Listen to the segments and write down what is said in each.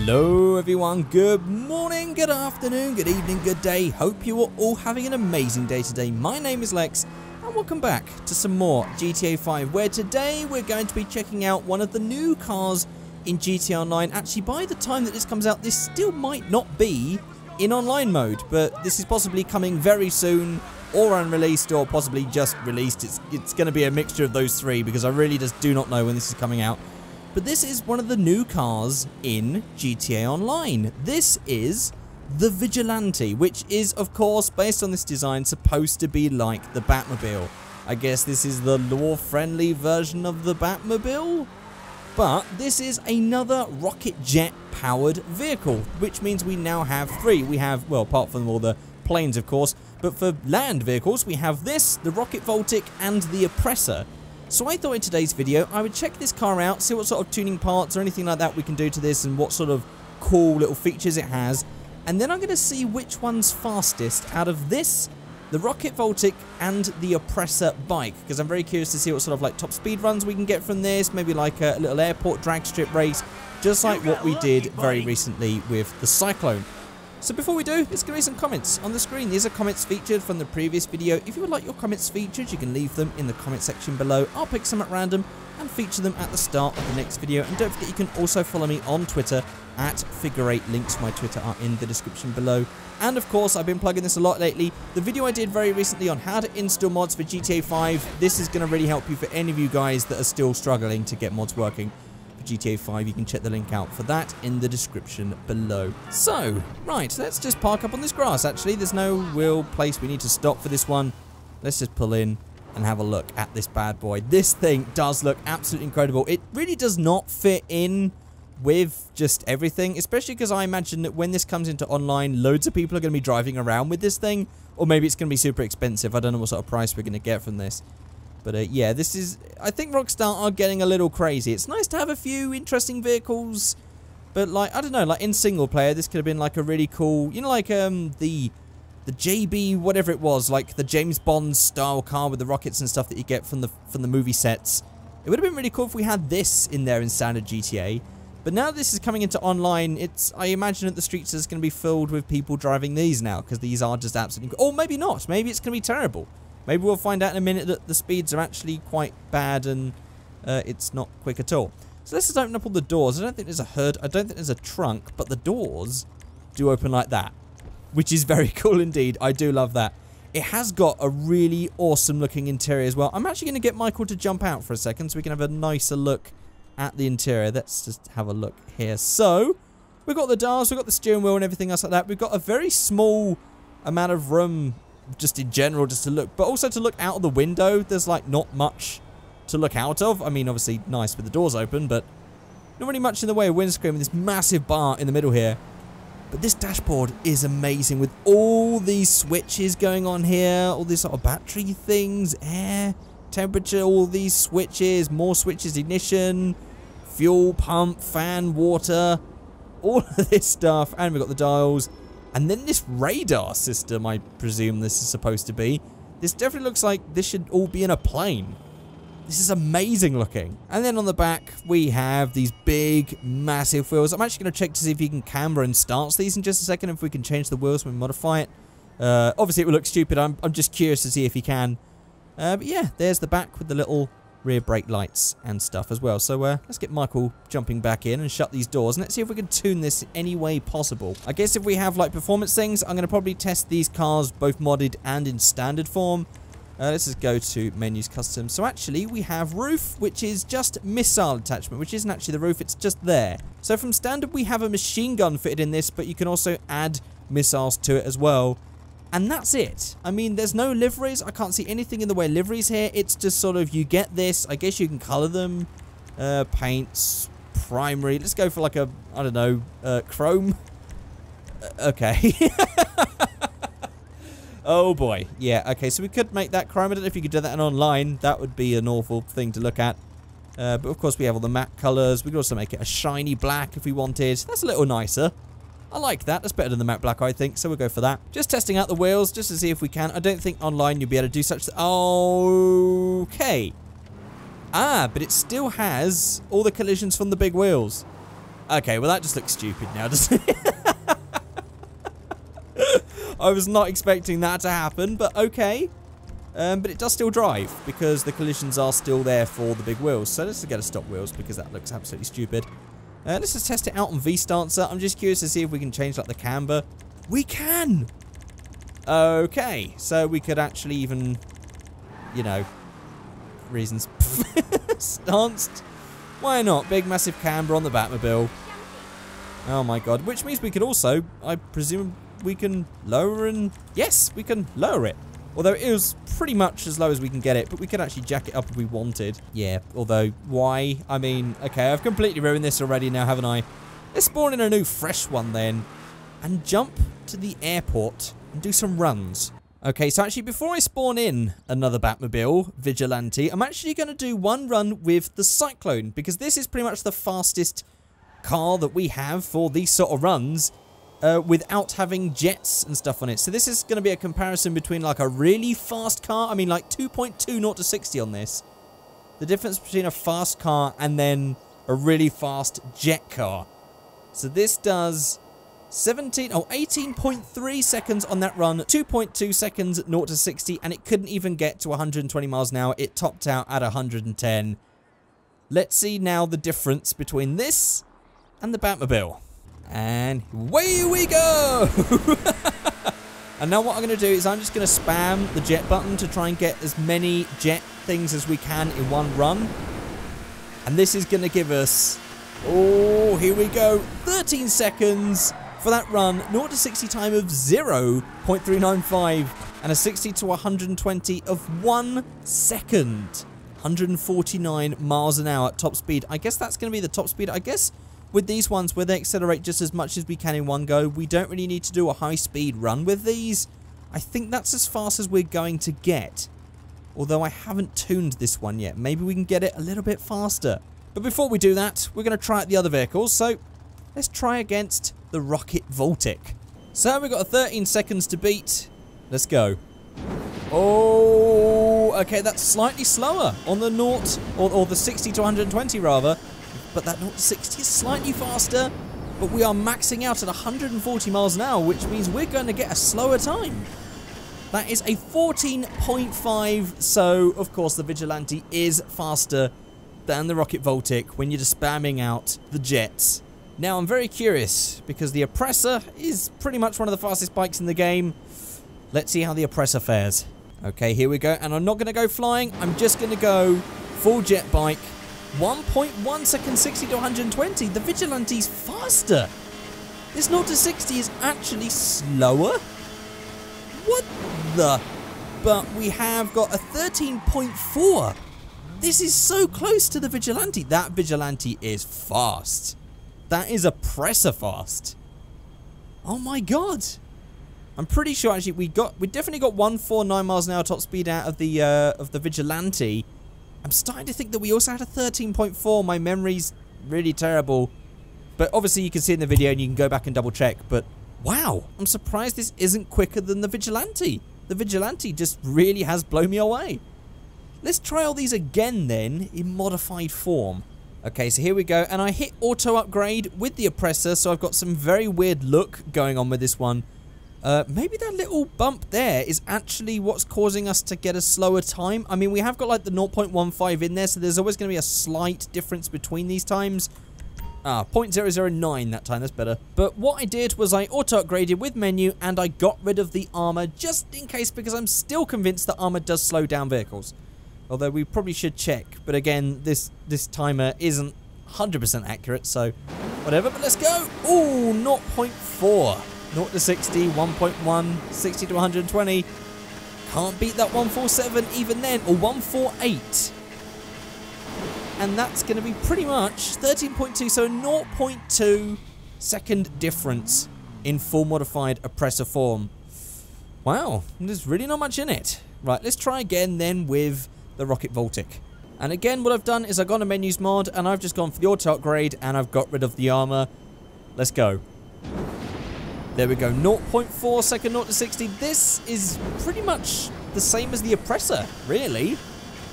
Hello everyone, good morning, good afternoon, good evening, good day. Hope you are all having an amazing day today. My name is Lex and welcome back to some more GTA 5, where today we're going to be checking out one of the new cars in GTA Online. Actually, by the time that this comes out, this still might not be in online mode, but this is possibly coming very soon, or unreleased, or possibly just released. It's going to be a mixture of those three because I really just do not know when this is coming out. But this is one of the new cars in GTA Online. This is the Vigilante, which is, of course, based on this design, supposed to be like the Batmobile. I guess this is the law-friendly version of the Batmobile? But this is another rocket jet-powered vehicle, which means we now have three. We have, well, apart from all the planes, of course, but for land vehicles, we have this, the Rocket Voltic, and the Oppressor. So I thought in today's video I would check this car out, see what sort of tuning parts or anything like that we can do to this and what sort of cool little features it has. And then I'm going to see which one's fastest out of this, the Rocket Voltic, and the Oppressor bike. Because I'm very curious to see what sort of like top speed runs we can get from this. Maybe like a little airport drag strip race, just like what we did very recently with the Cyclone. So before we do, there's going to be some comments on the screen. These are comments featured from the previous video. If you would like your comments featured, you can leave them in the comment section below. I'll pick some at random and feature them at the start of the next video. And don't forget, you can also follow me on Twitter at Figureight. Links to my Twitter are in the description below. And of course, I've been plugging this a lot lately. The video I did very recently on how to install mods for GTA 5. This is going to really help you for any of you guys that are still struggling to get mods working. GTA 5, you can check the link out for that in the description below. So, right, let's just park up on this grass. Actually, there's no real place we need to stop for this one. Let's just pull in and have a look at this bad boy. This thing does look absolutely incredible. It really does not fit in with just everything, especially because I imagine that when this comes into online, loads of people are going to be driving around with this thing, or maybe it's going to be super expensive. I don't know what sort of price we're going to get from this. But yeah, this is, I think Rockstar are getting a little crazy. It's nice to have a few interesting vehicles, but like, I don't know, like in single player, this could have been like a really cool, you know, like the JB, whatever it was, like the James Bond style car with the rockets and stuff that you get from the movie sets. It would have been really cool if we had this in there in standard GTA. But now this is coming into online, I imagine that the streets is going to be filled with people driving these now, because these are just absolutely, or maybe not, maybe it's going to be terrible. Maybe we'll find out in a minute that the speeds are actually quite bad and it's not quick at all. So let's just open up all the doors. I don't think there's a hood. I don't think there's a trunk. But the doors do open like that, which is very cool indeed. I do love that. It has got a really awesome looking interior as well. I'm actually going to get Michael to jump out for a second so we can have a nicer look at the interior. Let's just have a look here. So we've got the dials, we've got the steering wheel and everything else like that. We've got a very small amount of room just in general, just to look, but also to look out of the window. There's like not much to look out of. I mean, obviously nice with the doors open, but not really much in the way of windscreen with this massive bar in the middle here. But this dashboard is amazing with all these switches going on here, all these sort of battery things, air, temperature, all these switches, more switches, ignition, fuel pump, fan, water, all of this stuff. And we've got the dials. And then this radar system, I presume this is supposed to be. This definitely looks like this should all be in a plane. This is amazing looking. And then on the back, we have these big, massive wheels. I'm actually going to check to see if you can camber and start these in just a second, if we can change the wheels when we modify it. Obviously, it will look stupid. I'm just curious to see if you can. But yeah, there's the back with the little rear brake lights and stuff as well. So let's get Michael jumping back in and shut these doors, and let's see if we can tune this any way possible. I guess if we have like performance things, I'm going to probably test these cars both modded and in standard form. Let's just go to menus, custom. So actually we have roof, which is just missile attachment, which isn't actually the roof, it's just there. So from standard we have a machine gun fitted in this, but you can also add missiles to it as well. And that's it. I mean, there's no liveries. I can't see anything in the way of liveries here. It's just sort of, you get this. I guess you can color them. Paints, primary. Let's go for like a, I don't know, chrome. Okay. Oh boy. Yeah, okay. So we could make that chrome. I don't know if you could do that in online. That would be an awful thing to look at. But of course, we have all the matte colors. We could also make it a shiny black if we wanted. That's a little nicer. I like that. That's better than the matte black, I think, so we'll go for that. Just testing out the wheels, just to see if we can. I don't think online you'll be able to do such... Okay. Ah, but it still has all the collisions from the big wheels. Okay, well that just looks stupid now, doesn't it? I was not expecting that to happen, but okay. But it does still drive, because the collisions are still there for the big wheels. So let's get a stop wheels, because that looks absolutely stupid. Let's just test it out on V-Stancer. I'm just curious to see if we can change like the camber. We can! Okay, so we could actually even, you know, reasons. Stanced. Why not? Big massive camber on the Batmobile. Oh my god. Which means we could also, I presume, we can lower and... Yes, we can lower it. Although it was pretty much as low as we can get it, but we could actually jack it up if we wanted. Yeah, although, why? I mean, okay, I've completely ruined this already now, haven't I? Let's spawn in a new fresh one then, and jump to the airport and do some runs. Okay, so actually before I spawn in another Batmobile, Vigilante, I'm actually going to do one run with the Cyclone, because this is pretty much the fastest car that we have for these sort of runs. Without having jets and stuff on it. So this is going to be a comparison between like a really fast car, I mean like 2.2 0 to 60 on this. The difference between a fast car and then a really fast jet car. So this does 18.3 seconds on that run, 2.2 seconds 0 to 60, and it couldn't even get to 120 miles an hour. It topped out at 110. Let's see now the difference between this and the Batmobile. And away we go! And now what I'm going to do is I'm just going to spam the jet button to try and get as many jet things as we can in one run. And this is going to give us, oh, here we go, 13 seconds for that run, 0 to 60 time of 0.395, and a 60 to 120 of 1 second. 149 miles an hour at top speed. I guess that's going to be the top speed. I guess with these ones, where they accelerate just as much as we can in one go, we don't really need to do a high-speed run with these. I think that's as fast as we're going to get. Although I haven't tuned this one yet. Maybe we can get it a little bit faster. But before we do that, we're going to try out the other vehicles. So let's try against the Rocket Voltic. So we've got 13 seconds to beat. Let's go. Oh, okay, that's slightly slower on the 0, or the 60 to 120 rather. But that 0 to 60 is slightly faster, but we are maxing out at 140 miles an hour, which means we're going to get a slower time. That is a 14.5, so of course the Vigilante is faster than the Rocket Voltic when you're just spamming out the jets. Now I'm very curious, because the Oppressor is pretty much one of the fastest bikes in the game. Let's see how the Oppressor fares. Okay, here we go, and I'm not going to go flying, I'm just going to go full jet bike. 1.1 seconds, 60 to 120. The Vigilante's faster. This 0 to 60 is actually slower. What the? But we have got a 13.4. This is so close to the Vigilante. That Vigilante is fast. That is Oppressor fast. Oh my god. I'm pretty sure actually we definitely got 149 miles an hour top speed out of the Vigilante. I'm starting to think that we also had a 13.4. My memory's really terrible. But obviously you can see in the video and you can go back and double check. But wow, I'm surprised this isn't quicker than the Vigilante. The Vigilante just really has blown me away. Let's try all these again then in modified form. Okay, so here we go. And I hit auto upgrade with the Oppressor. So I've got some very weird look going on with this one. Maybe that little bump there is actually what's causing us to get a slower time. I mean, we have got like the 0.15 in there, so there's always going to be a slight difference between these times. 0.009 that time, that's better. But what I did was I auto-upgraded with menu, and I got rid of the armor just in case, because I'm still convinced that armor does slow down vehicles. Although we probably should check. But again, this timer isn't 100% accurate, so whatever. But let's go. Ooh, 0.4. 0 to 60, 1.1, 60 to 120. Can't beat that 147 even then, or 148. And that's going to be pretty much 13.2, so 0.2 second difference in full modified Oppressor form. Wow, there's really not much in it. Right, let's try again then with the Rocket Voltic. And again, what I've done is I've gone to Menus Mod, and I've just gone for the auto upgrade, and I've got rid of the armor. Let's go. There we go, 0.4 second 0 to 60. This is pretty much the same as the Oppressor, really.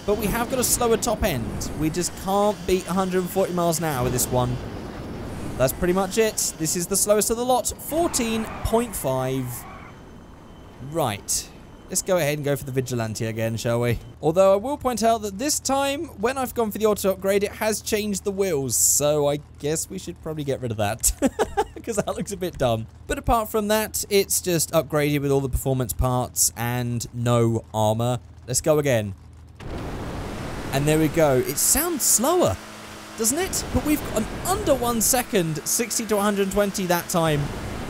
But we have got a slower top end. We just can't beat 140 miles an hour with this one. that's pretty much it. This is the slowest of the lot, 14.5. Right. Let's go ahead and go for the Vigilante again, shall we? Although I will point out that this time, when I've gone for the auto upgrade, it has changed the wheels. So I guess we should probably get rid of that. Because that looks a bit dumb. But apart from that, it's just upgraded with all the performance parts and no armor. Let's go again. And there we go. It sounds slower, doesn't it? But we've got an under 1 second, 60 to 120 that time.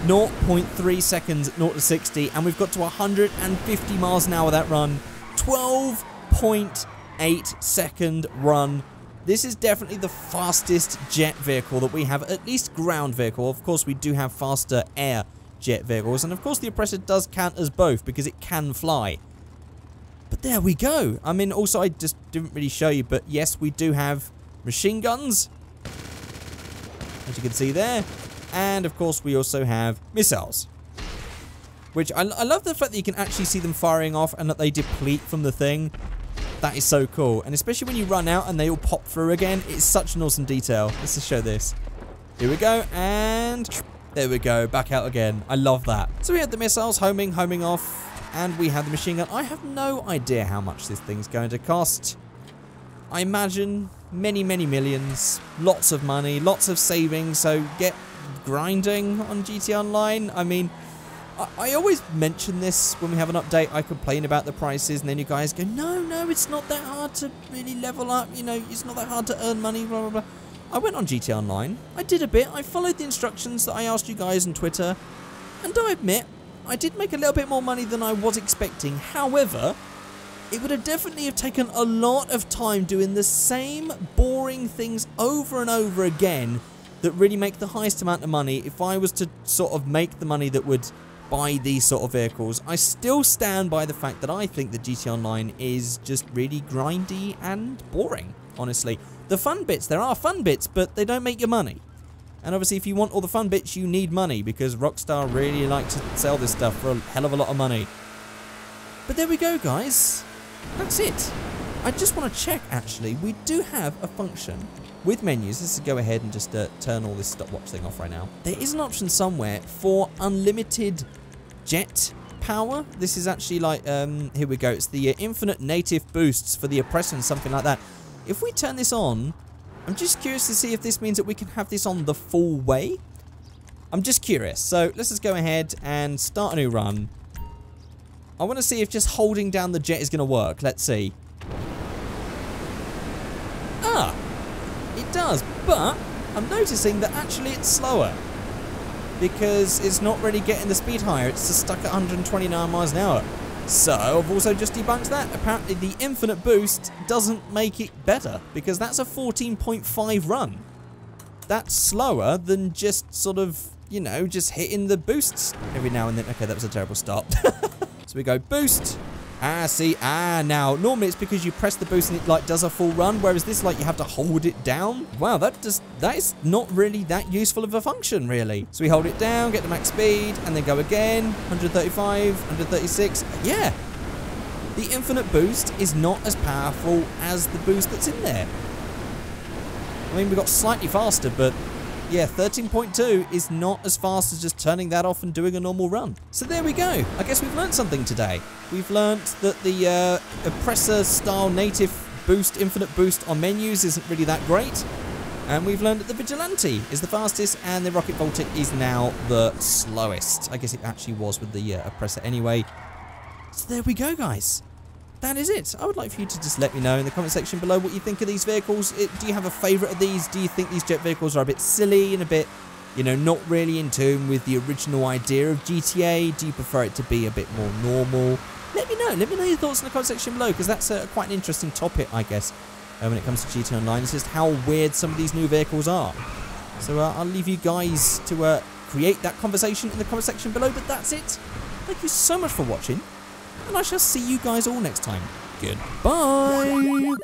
0.3 seconds, 0 to 60, and we've got to 150 miles an hour that run. 12.8 second run. This is definitely the fastest jet vehicle that we have, at least ground vehicle. Of course, we do have faster air jet vehicles, and of course the Oppressor does count as both because it can fly. But there we go. I mean, also I just didn't really show you, but yes, we do have machine guns, as you can see there. And, of course, we also have missiles. Which, I love the fact that you can actually see them firing off and that they deplete from the thing. That is so cool. And especially when you run out and they all pop through again, it's such an awesome detail. Let's just show this. Here we go, and there we go, back out again. I love that. So we have the missiles homing off, and we have the machine gun. I have no idea how much this thing's going to cost. I imagine many, many millions. Lots of money, lots of savings, so get grinding on GT Online. I mean, I always mention this when we have an update. I complain about the prices, and then you guys go, no, it's not that hard to really level up, you know, it's not that hard to earn money, blah, blah, blah. I went on GT Online, I did a bit, I followed the instructions that I asked you guys on Twitter, and I admit, I did make a little bit more money than I was expecting. However, it would have definitely have taken a lot of time doing the same boring things over and over again that really make the highest amount of money if I was to sort of make the money that would buy these sort of vehicles. I still stand by the fact that I think that GT Online is just really grindy and boring, honestly. The fun bits, there are fun bits, but they don't make you money. And obviously if you want all the fun bits, you need money, because Rockstar really like to sell this stuff for a hell of a lot of money. But there we go, guys. That's it. I just want to check, actually, we do have a function with menus. Let's go ahead and just turn all this stopwatch thing off right now. There is an option somewhere for unlimited jet power. This is actually like, here we go. It's the infinite native boosts for the Oppressor and something like that. If we turn this on, I'm just curious to see if this means that we can have this on the full way. I'm just curious. So let's just go ahead and start a new run. I want to see if just holding down the jet is going to work. Let's see. Ah, it does, but I'm noticing that actually it's slower because it's not really getting the speed higher. It's just stuck at 129 miles an hour. So I've also just debunked that. Apparently the infinite boost doesn't make it better because that's a 14.5 run. That's slower than just sort of, you know, just hitting the boosts every now and then. Okay, that was a terrible start. So we go boost. Now normally it's because you press the boost and it like does a full run, whereas this like you have to hold it down. Wow, that is not really that useful of a function, really. So we hold it down, get the max speed, and then go again. 135, 136. Yeah, the infinite boost is not as powerful as the boost that's in there. I mean, we got slightly faster, but yeah, 13.2 is not as fast as just turning that off and doing a normal run. So there we go. I guess we've learned something today. We've learned that the Oppressor style native boost, infinite boost on menus isn't really that great. And we've learned that the Vigilante is the fastest and the Rocket Voltic is now the slowest. I guess it actually was with the Oppressor anyway. So there we go, guys. That is it. I would like for you to just let me know in the comment section below what you think of these vehicles. Do you have a favourite of these? Do you think these jet vehicles are a bit silly and a bit, you know, not really in tune with the original idea of GTA? Do you prefer it to be a bit more normal? Let me know. Let me know your thoughts in the comment section below, because that's quite an interesting topic, I guess, when it comes to GTA Online. It's just how weird some of these new vehicles are. So I'll leave you guys to create that conversation in the comment section below. But that's it. Thank you so much for watching. And I shall see you guys all next time. Goodbye.